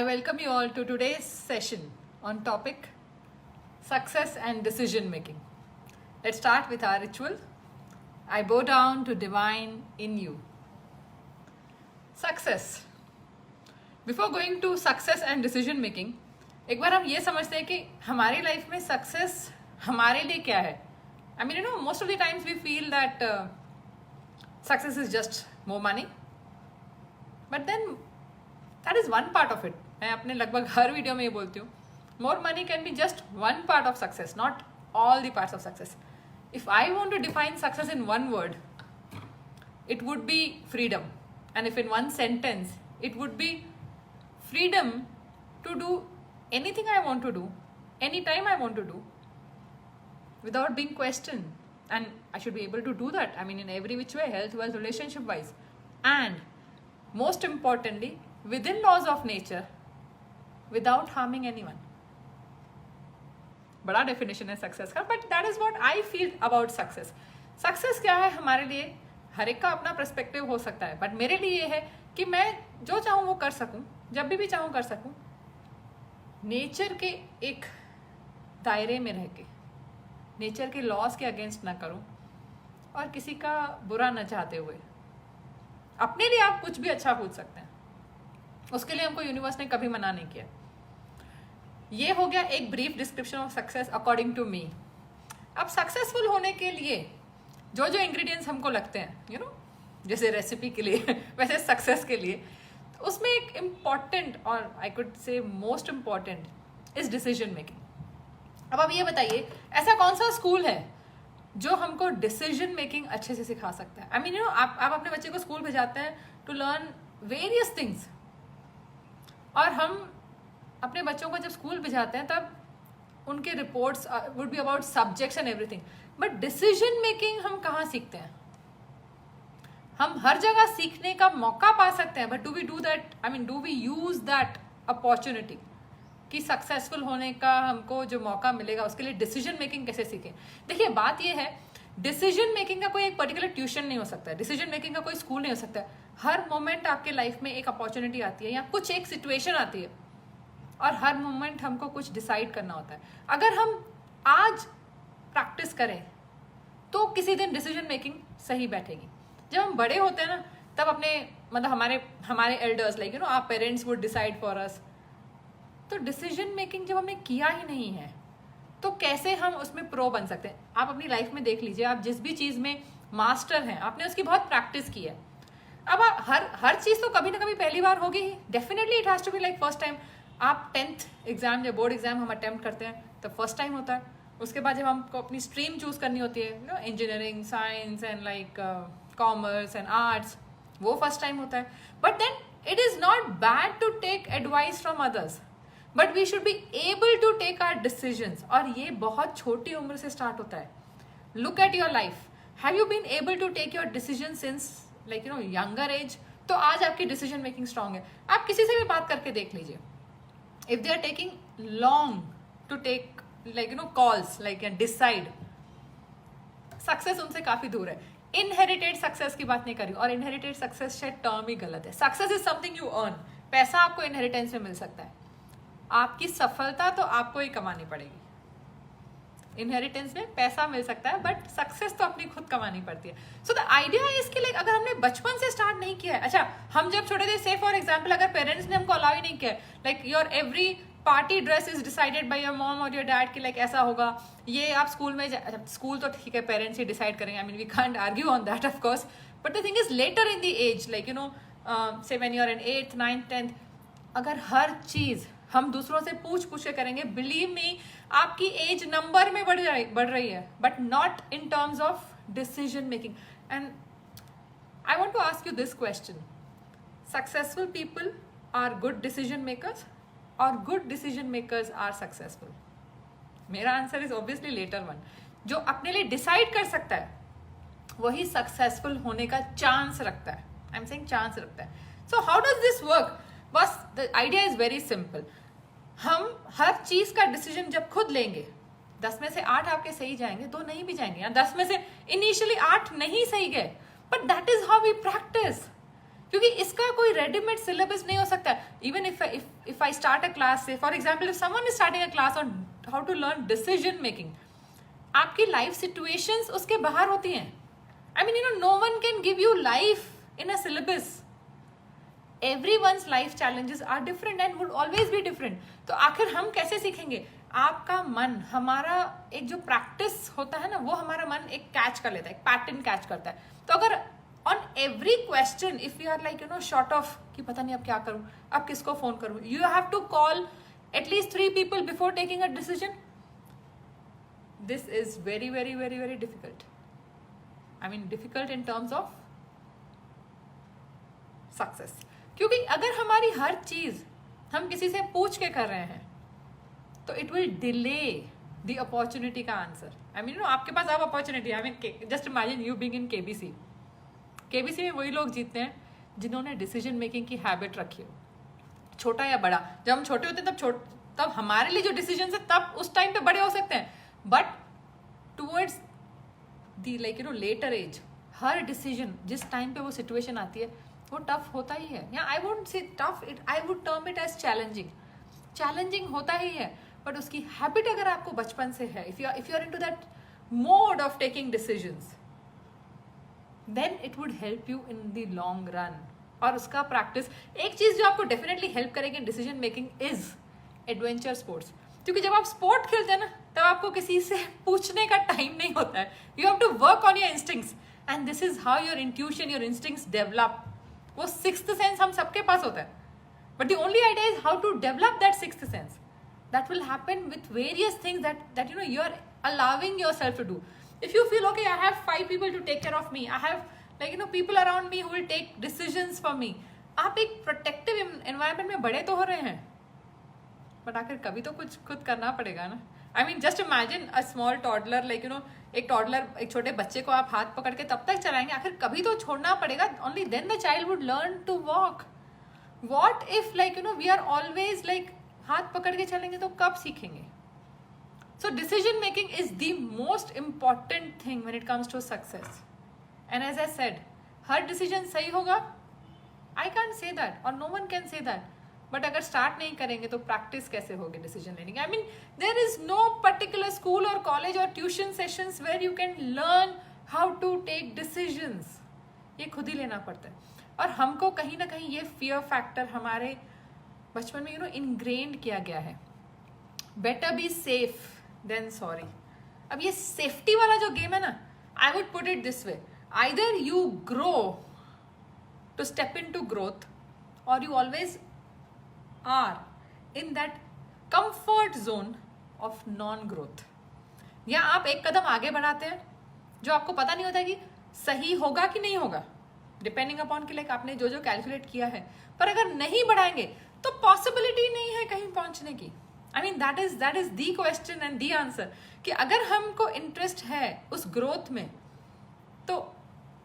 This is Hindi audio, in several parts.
welcome you all to today's session on topic success and decision making. Let's start with our ritual. I bow down to divine in you. Success. Before going to success and decision making, एक बार हम ये समझते हैं कि हमारी लाइफ में सक्सेस हमारे लिए क्या है. I mean, most of the times we feel that success is just more money. But then that is one part of it. मैं अपने लगभग हर वीडियो में ये बोलती हूँ, more money can be just one part of success, not all the parts of success. If I want to define success in one word, it would be freedom. And if in one sentence, it would be freedom to do anything I want to do, anytime I want to do, without being questioned. And I should be able to do that. I mean, in every which way, health, wealth, relationship wise. And most importantly, within laws of nature, without harming anyone. बड़ा डेफिनेशन है सक्सेस का, but that is what I feel about success. Success क्या है हमारे लिए, हर एक का अपना पर्सपेक्टिव हो सकता है, बट मेरे लिए ये है कि मैं जो चाहूँ वो कर सकूँ, जब भी चाहूँ कर सकूँ, नेचर के एक दायरे में रह के, नेचर के लॉज के अगेंस्ट ना करूँ और किसी का बुरा न चाहते हुए. अपने लिए आप कुछ भी अच्छा पूछ सकते हैं, उसके लिए हमको यूनिवर्स ने कभी मना नहीं किया. ये हो गया एक brief description of success according to me. अब सक्सेसफुल होने के लिए जो जो इंग्रेडिएंट्स हमको लगते हैं, जैसे रेसिपी के लिए वैसे सक्सेस के लिए, तो उसमें एक इम्पॉर्टेंट और I could say most important is decision making. अब आप ये बताइए, ऐसा कौन सा स्कूल है जो हमको डिसीजन मेकिंग अच्छे से सिखा सकता है? आई मीन आप अपने बच्चे को स्कूल भेजाते हैं टू लर्न वेरियस थिंग्स, और हम अपने बच्चों को जब स्कूल भेजाते हैं तब उनके reports would be about subjects and everything, but decision making हम कहाँ सीखते हैं? हम हर जगह सीखने का मौका पा सकते हैं, but do we do that, I mean do we use that opportunity कि सक्सेसफुल होने का हमको जो मौका मिलेगा उसके लिए डिसीजन मेकिंग कैसे सीखें? देखिए, बात ये है, डिसीजन मेकिंग का कोई एक पर्टिकुलर ट्यूशन नहीं हो सकता है, डिसीजन मेकिंग का कोई स्कूल नहीं हो सकता है. हर मोमेंट आपके लाइफ में एक अपॉर्चुनिटी आती है या कुछ एक सिचुएशन आती है, और हर मोमेंट हमको कुछ डिसाइड करना होता है. अगर हम आज प्रैक्टिस करें तो किसी दिन डिसीजन मेकिंग सही बैठेगी. जब हम बड़े होते हैं ना, तब अपने मतलब हमारे elders like our parents would decide for us. तो डिसीजन मेकिंग जब हमने किया ही नहीं है तो कैसे हम उसमें प्रो बन सकते हैं? आप अपनी लाइफ में देख लीजिए, आप जिस भी चीज़ में मास्टर हैं, आपने उसकी बहुत प्रैक्टिस की है. अब आप हर चीज़ तो कभी ना कभी पहली बार होगी ही. Definitely it has to be like first time. आप 10th एग्जाम या बोर्ड एग्जाम हम अटेम्प्ट करते हैं तो फर्स्ट टाइम होता है. उसके बाद जब हमको अपनी स्ट्रीम चूज करनी होती है, engineering, science and like commerce and arts, वो फर्स्ट टाइम होता है. But then it is not bad to take advice from others, but we should be able to take our decisions. और ये बहुत छोटी उम्र से स्टार्ट होता है. Look at your life, have you been able to take your decision since like younger age? तो आज आपकी डिसीजन मेकिंग स्ट्रांग है. आप किसी से भी बात करके देख लीजिए, if they are taking long to take calls and decide, success उनसे काफी दूर है. इनहेरिटेड सक्सेस की बात नहीं करी, और इनहेरिटेड सक्सेस शायद टर्म ही गलत है. Success is something you earn. पैसा आपको इनहेरिटेंस में मिल सकता है, आपकी सफलता तो आपको ही कमानी पड़ेगी. इनहेरिटेंस में पैसा मिल सकता है, बट सक्सेस तो अपनी खुद कमानी पड़ती है. सो द आइडिया है इसके लिए, अगर हमने बचपन से स्टार्ट नहीं किया है, अच्छा हम जब छोटे थे, से फॉर एग्जाम्पल अगर पेरेंट्स ने हमको अलाउ ही नहीं किया, like your every party dress is decided by your mom और योर डैड कि लाइक ऐसा होगा, ये आप स्कूल में, स्कूल तो ठीक है पेरेंट्स ही डिसाइड करेंगे, I mean we can't argue on that of course, but the thing is later in the age, like say when you are in 8th 9th 10th, अगर हर चीज हम दूसरों से पूछ के करेंगे, बिलीव मी आपकी एज नंबर में बढ़ रही है, but not in terms of decision making. And I want to ask you this question, successful people are good decision makers और good decision makers are successful? मेरा answer is obviously latter one. जो अपने लिए डिसाइड कर सकता है वही सक्सेसफुल होने का चांस रखता है. आई एम सेइंग चांस रखता है. So how does this work? बस the idea is very simple. हम हर चीज का डिसीजन जब खुद लेंगे, 10 में से 8 आपके सही जाएंगे, 2 नहीं भी जाएंगे, या 10 में से इनिशियली 8 नहीं सही गए, but that is how we practice. क्योंकि इसका कोई रेडीमेड सिलेबस नहीं हो सकता. Even if I start a class से, for example if someone is starting a class on how to learn decision making, आपकी लाइफ सिचुएशंस उसके बाहर होती हैं. I mean no one can give you life in a syllabus. Everyone's life challenges are different and would always be different. तो आखिर हम कैसे सीखेंगे? आपका मन, हमारा एक जो प्रैक्टिस होता है ना, वो हमारा मन एक कैच कर लेता है, एक पैटर्न कैच करता है. तो अगर on every question if you are like short of कि पता नहीं अब क्या करूं, अब किसको फोन करूं, you have to call at least 3 people before taking a decision. This is very very very very difficult. I mean difficult in terms of success. क्योंकि अगर हमारी हर चीज हम किसी से पूछ के कर रहे हैं तो it will delay the opportunity का आंसर. I mean आपके पास अब opportunity. I mean just imagine you being in KBC. KBC में वही लोग जीतते हैं जिन्होंने डिसीजन मेकिंग की हैबिट रखी हो, छोटा या बड़ा. जब हम छोटे होते हैं तब हमारे लिए जो डिसीजन है तब उस टाइम पे बड़े हो सकते हैं, but towards the later age हर डिसीजन जिस टाइम पे वो सिचुएशन आती है वो टफ होता ही है. या I would say tough, I would term it as challenging होता ही है. बट उसकी हैबिट अगर आपको बचपन से है, if you are into that mode of taking decisions, then it would help you in the long run. और उसका प्रैक्टिस, एक चीज जो आपको डेफिनेटली हेल्प करेगी decision making is adventure sports. क्योंकि जब आप स्पोर्ट खेलते हैं ना तब आपको किसी से पूछने का टाइम नहीं होता है. You have to work on your instincts and this is how your intuition, your instincts develop. वो सिक्स्थ सेंस हम सबके पास होता है, but the only idea is how to develop that sixth sense. That will happen with various things that you are allowing yourself to do. If you feel okay, I have 5 people to take care of me, I have people around me who will take decisions for me. आप एक प्रोटेक्टिव एनवायरनमेंट में बड़े तो हो रहे हैं, बट आखिर कभी तो कुछ खुद करना पड़ेगा ना. आई mean just imagine a small toddler, एक टॉडलर, एक छोटे बच्चे को आप हाथ पकड़ के तब तक चलाएंगे, आखिर कभी तो छोड़ना पड़ेगा. Only then the child would learn to walk. What if we are always हाथ पकड़ के चलेंगे तो कब सीखेंगे? So decision making is the most important thing when it comes to success. And as I said, her decision सही होगा? I can't say that, or no one can say that. But अगर start नहीं करेंगे तो practice कैसे होगी decision making? I mean, there is no particular school or college or tuition sessions where you can learn how to take decisions. ये खुद ही लेना पड़ता है. और हमको कहीं ना कहीं ये fear factor हमारे बचपन में ingrained किया गया है. Better be safe then sorry. अब ये सेफ्टी वाला जो गेम है ना, I would put it this way, either you grow to step in to growth और you always are in that comfort zone of non growth. या आप एक कदम आगे बढ़ाते हैं जो आपको पता नहीं होता कि सही होगा कि नहीं होगा, डिपेंडिंग अपॉन कि आपने जो जो कैलकुलेट किया है. पर अगर नहीं बढ़ाएंगे तो पॉसिबिलिटी नहीं है कहीं पहुंचने की. I mean that is the question and the answer कि अगर हमको इंटरेस्ट है उस ग्रोथ में तो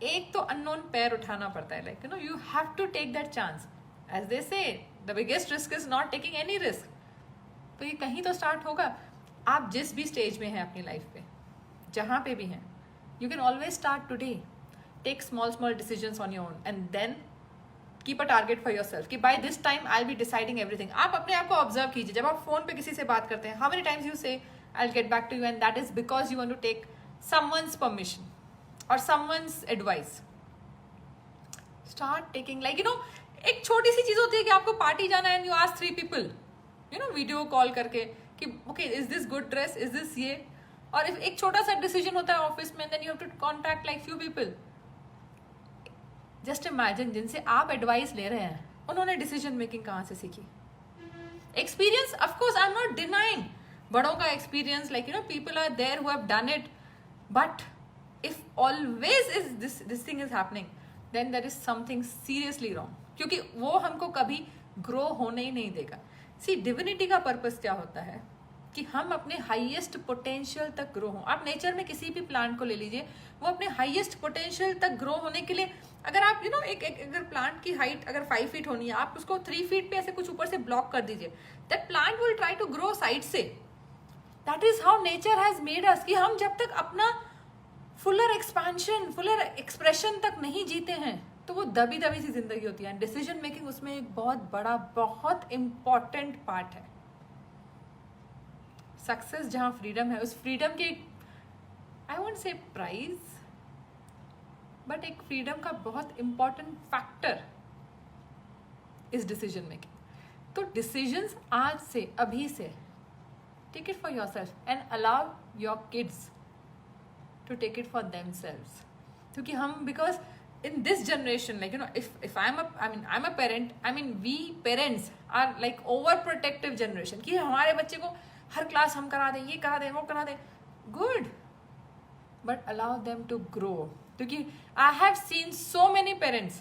एक तो अननोन पैर उठाना पड़ता है. you have to take that chance. As they say, the biggest risk is not taking any risk. तो ये कहीं तो स्टार्ट होगा. आप जिस भी स्टेज में हैं अपनी लाइफ पे, जहाँ पे भी हैं, you can always start today. Take small decisions on your own and then keep a target for yourself कि by this time I be deciding everything. आप अपने आप को ऑब्जर्व कीजिए. जब आप फोन पे किसी से बात करते हैं, how many times you say I will get back to you, and that is because you want to take someone's permission और समवन्स एडवाइस. स्टार्ट टेकिंग एक छोटी सी चीज होती है कि आपको पार्टी जाना है and you ask 3 people video call करके कि okay is this good dress, is this ये. और एक छोटा सा डिसीजन होता है ऑफिस में, then you have to contact few people. Just imagine जिनसे आप एडवाइस ले रहे हैं उन्होंने डिसीजन मेकिंग कहाँ से सीखी? Experience, of course I am not denying बड़ों का experience, people are there who have done it, but if always is this thing is happening then there is something seriously wrong. क्योंकि वो हमको कभी ग्रो होने ही नहीं देगा. सी डिविनिटी का पर्पस क्या होता है कि हम अपने हाईएस्ट पोटेंशियल तक ग्रो हों. आप नेचर में किसी भी प्लांट को ले लीजिए, वो अपने हाईएस्ट पोटेंशियल तक ग्रो होने के लिए, अगर आप अगर प्लांट की हाइट अगर 5 feet होनी है, आप उसको 3 feet पे ऐसे कुछ ऊपर से ब्लॉक कर दीजिए, that plant will try to grow side से. That is how nature has made us कि हम जब तक अपना फुलर एक्सपेंशन, फुलर एक्सप्रेशन तक नहीं जीते हैं, तो वो दबी दबी सी जिंदगी होती है। डिसीजन मेकिंग उसमें एक बहुत बड़ा, बहुत इंपॉर्टेंट पार्ट है। सक्सेस जहाँ फ्रीडम है, उस फ्रीडम के I won't say prize, but एक फ्रीडम का बहुत important factor is decision making. तो डिसीजंस आज से, अभी से take it for yourself and allow your kids to take it for themselves. क्योंकि हम, because in this generation, like, you know, if I'm a parent, I mean we parents are like overprotective generation कि हमारे बच्चे को हर क्लास हम करा दें, ये करा दें, वो करा दें, good, but allow them to grow। क्योंकि I have seen so many parents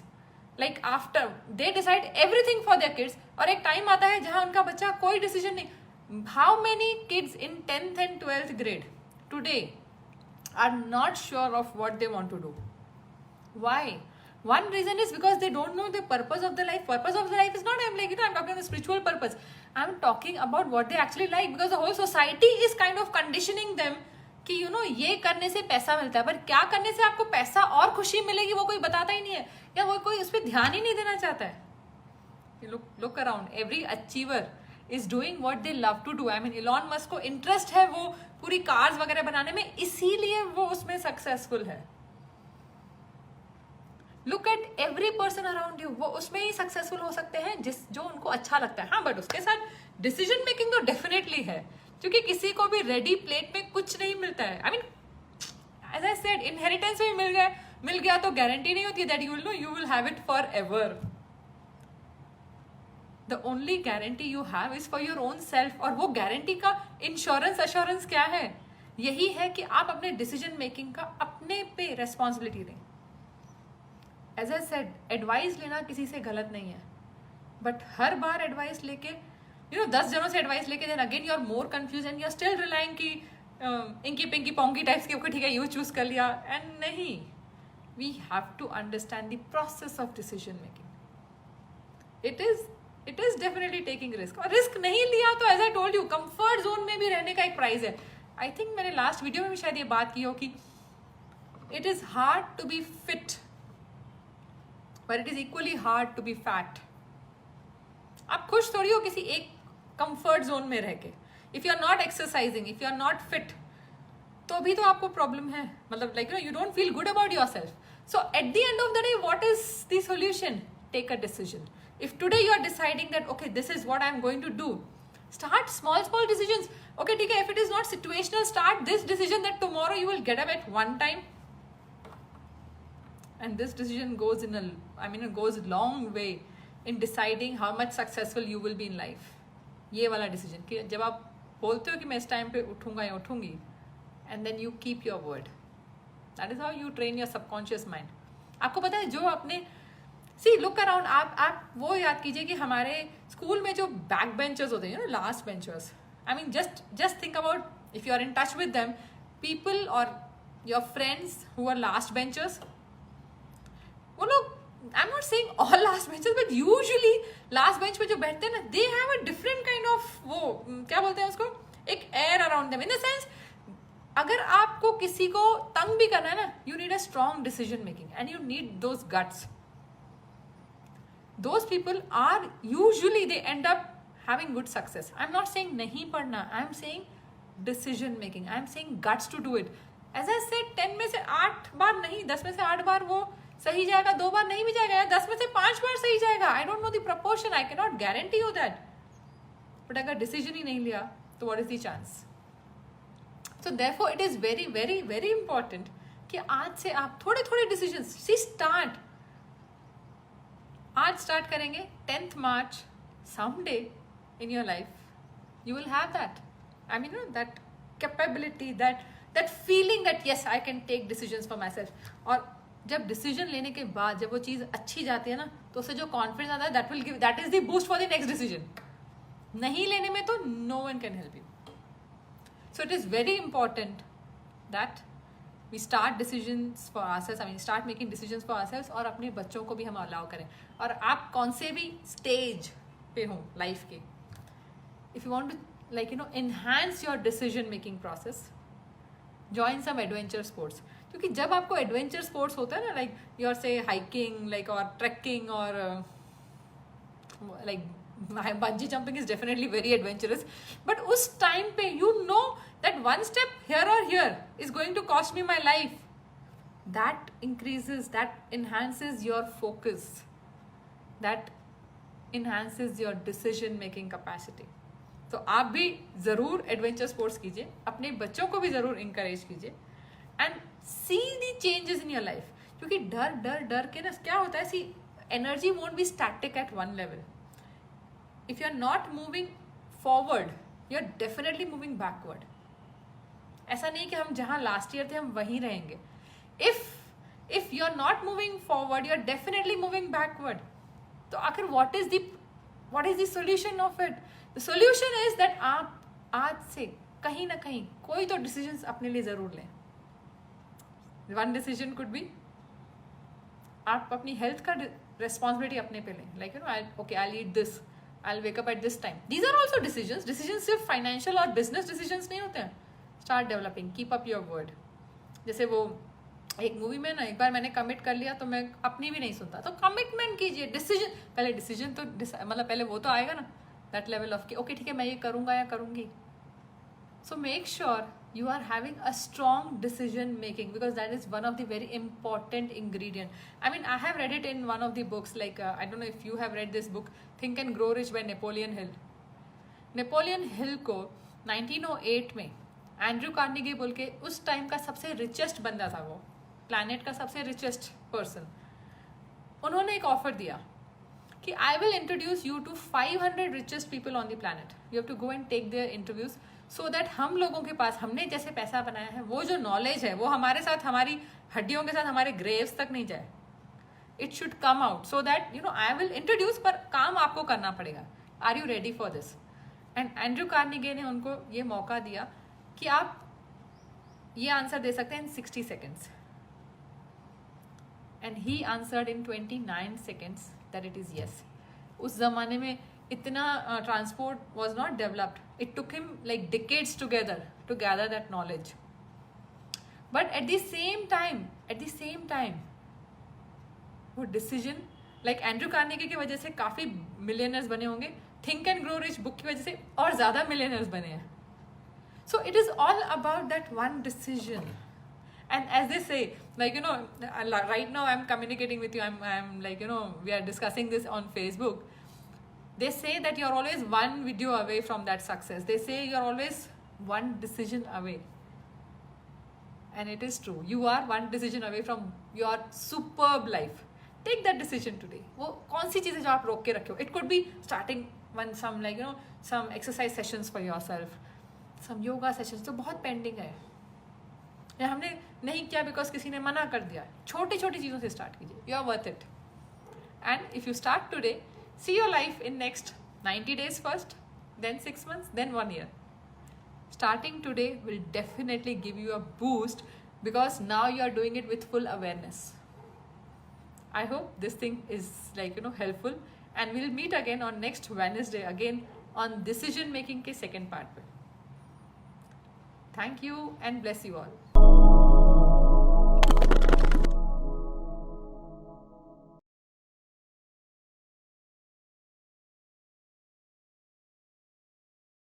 like after they decide everything for their kids, और एक टाइम आता है जहाँ उनका बच्चा कोई डिसीजन नहीं। How many kids in 10th and 12th grade today are not sure of what they want to do? Why? One reason is because they don't know the purpose of the life. Purpose of the life is not, I'm like, you know, I'm talking about the spiritual purpose. I'm talking about what they actually like, because the whole society is kind of conditioning them कि, you know, ये करने से पैसा मिलता है, पर क्या करने से आपको पैसा और खुशी मिलेगी वो कोई बताता ही नहीं है, या वो कोई उस पर ध्यान ही नहीं देना चाहता है। Look around, every achiever is doing what they love to do. I mean, Elon Musk को इंटरेस्ट है वो पूरी कार्स वगैरह बनाने में, इसीलिए वो उसमें सक्सेसफुल है। Look at every person around you, वो उसमें ही सक्सेसफुल हो सकते हैं जो उनको अच्छा लगता है। हाँ, बट उसके साथ डिसीजन मेकिंग तो डेफिनेटली है, क्योंकि किसी को भी रेडी प्लेट में कुछ नहीं मिलता है। I mean, as I said, inheritance में मिल गया तो गारंटी नहीं होती that you will have it forever. The only guarantee you have is for your own self, और वो गारंटी का इंश्योरेंस क्या है? यही है कि आप अपने डिसीजन मेकिंग का अपने पे रेस्पॉन्सिबिलिटी दें। एज आई सेड, एडवाइस लेना किसी से गलत नहीं है, बट हर बार एडवाइस लेके 10 जनों से एडवाइस लेके then again you are more confused and you are still relying कि इंकी पिंकी पोंगी टाइप्स के, ठीक है, यू चूज कर लिया, एंड नहीं, we have to understand the process of decision making. It is definitely taking risk, और रिस्क नहीं लिया तो as I told you, comfort zone में भी रहने का एक प्राइस है। आई थिंक मैंने लास्ट वीडियो में भी शायद ये बात की हो कि it is hard to be fit, but it is equally hard to be fat। आप खुश थोड़ी हो किसी एक कंफर्ट जोन में रह के। If you are not exercising, if you are not fit, तो भी तो आपको प्रॉब्लम है, मतलब like you don't feel good about yourself. So at the end of the day, what is the solution? Take a decision. If today you are deciding that okay, this is what I am going to do, start small decisions. Okay, ठीक है, if it is not situational, start this decision that tomorrow you will get up at one time, and this decision goes it goes a long way in deciding how much successful you will be in life। ये वाला डिसीजन कि जब आप बोलते हो कि मैं इस टाइम पे उठूंगा या उठूंगी, and then you keep your word, that is how you train your subconscious mind। आपको पता है, जो अपने लुक अराउंड, आप वो याद कीजिए कि हमारे स्कूल में जो बैक बेंचर्स होते हैं, last benchers, I mean just think about if you are in touch with them, people और your friends who are last benchers, वो लोग, I am not saying all last benchers, but usually last bench पे जो बैठते हैं ना, they have a different kind of, वो क्या बोलते हैं उसको, एक air around them, in the sense, अगर आपको किसी को तंग भी करना है ना, you need a strong decision making and you need those guts. Those people are usually they end up having good success. I am not saying नहीं पढ़ना, I am saying decision making, I am saying guts to do it. As I said, 10 में से 8 बार नहीं, 10 में से 8 बार वो सही जाएगा, 2 बार नहीं भी जाएगा, 10 में से 5 बार सही जाएगा। I don't know the proportion, I can not guarantee you that, but अगर डिसीजन ही नहीं लिया तो what is the chance? So therefore it is very very very important कि आज से आप थोड़े थोड़े डिसीजंस स्टार्ट, आज स्टार्ट करेंगे, 10th March, someday in your life you will have that, I mean, that capability, that feeling that yes, I can take decisions for myself। और जब डिसीजन लेने के बाद जब वो चीज़ अच्छी जाती है ना, तो उससे जो कॉन्फिडेंस आता है, that is the boost for the next decision. नहीं लेने में तो no one can help you. So it is very important that we start decisions for ourselves, I mean start making decisions for ourselves, और अपने बच्चों को भी हम अलाउ करें। और आप कौन से भी स्टेज पे हो लाइफ के, if you want to enhance your decision making process, join some adventure sports. क्योंकि जब आपको एडवेंचर स्पोर्ट्स होता है ना, like you are say hiking like और ट्रैकिंग और like bungee jumping is definitely very adventurous, but उस टाइम पे you know that one step here और here is going to cost me my life, that increases, that enhances your focus, that enhances your decision making capacity. तो आप भी ज़रूर एडवेंचर स्पोर्ट्स कीजिए, अपने बच्चों को भी ज़रूर इंकरेज कीजिए and see the changes in your life. क्योंकि डर डर डर के ना क्या होता है, see energy won't be static at one level. If you are not moving forward you are definitely moving backward. ऐसा नहीं कि हम जहाँ लास्ट ईयर थे हम वहीं रहेंगे. If you are not moving forward you are definitely moving backward. तो आखिर what is the solution of it? The solution is that आप आज से कहीं ना कहीं कोई तो डिसीजंस अपने लिए जरूर लें. वन डिसीजन कुड बी आप अपनी हेल्थ का रिस्पॉन्सिबिलिटी अपने पे लें. Like you know, okay I will eat this, I will wake up at this time. These are also decisions. Decisions सिर्फ फाइनेंशियल और बिजनेस डिसीजंस नहीं होते हैं. Start developing, keep up your word. जैसे वो एक मूवी में ना, एक बार मैंने कमिट कर लिया तो मैं अपनी भी नहीं सुनता. तो कमिटमेंट कीजिए. डिसीजन तो मतलब पहले वो तो आएगा ना, दैट लेवल ऑफ कि ओके ठीक है मैं ये करूंगा या करूंगी. So make sure you are having a strong decision making, because that is one of the very important ingredient. I mean, I have read it in one of the books, like I don't know if you have read this book, Think and Grow Rich by Napoleon Hill. Napoleon Hill को 1908 में एंड्रू कार्नेगी बोल के उस टाइम का सबसे रिचेस्ट बंदा था, वो प्लैनेट का सबसे रिचेस्ट पर्सन. उन्होंने एक ऑफर दिया कि I will introduce you to 500 richest people on the planet. You have to go and take their interviews so that हम लोगों के पास, हमने जैसे पैसा बनाया है, वो जो नॉलेज है वो हमारे साथ, हमारी हड्डियों के साथ हमारे ग्रेव्स तक नहीं जाए. It should come out so that you know I will introduce, पर काम आपको करना पड़ेगा. Are you ready for this? And Andrew Carnegie ने उनको ये मौका दिया कि आप ये आंसर दे सकते हैं इन 60 seconds. And he answered in 29 seconds that it is yes. उस जमाने में इतना transport was not developed. It took him like decades together to gather that knowledge. But at the same time वो डिसीजन, लाइक एंड्रू कार्नेगी की वजह से काफ़ी मिलियनर्स बने होंगे. Think and grow rich book की वजह से और ज़्यादा मिलियनर्स बने हैं. So it is all about that one decision. And as they say, like, you know, right now I'm communicating with you, I'm like, you know, we are discussing this on Facebook. They say that you're always one video away from that success. They say you're always one decision away. And it is true. You are one decision away from your superb life. Take that decision today. वो कौन सी चीज़ है जो आप रोक के रखे हो? It could be starting some like, you know, some exercise sessions for yourself, some yoga sessions जो बहुत pending है, या हमने नहीं किया बिकॉज किसी ने मना कर दिया. छोटी छोटी चीज़ों से स्टार्ट कीजिए. You are worth it. And if you start today, see your life in next 90 days first, then 6 months, then 1 year. Starting today will definitely give you a boost because now you are doing it with full awareness. I hope this thing is like, you know, helpful, and we'll meet again on next Wednesday again on decision making के second part पे. Thank you and bless you all.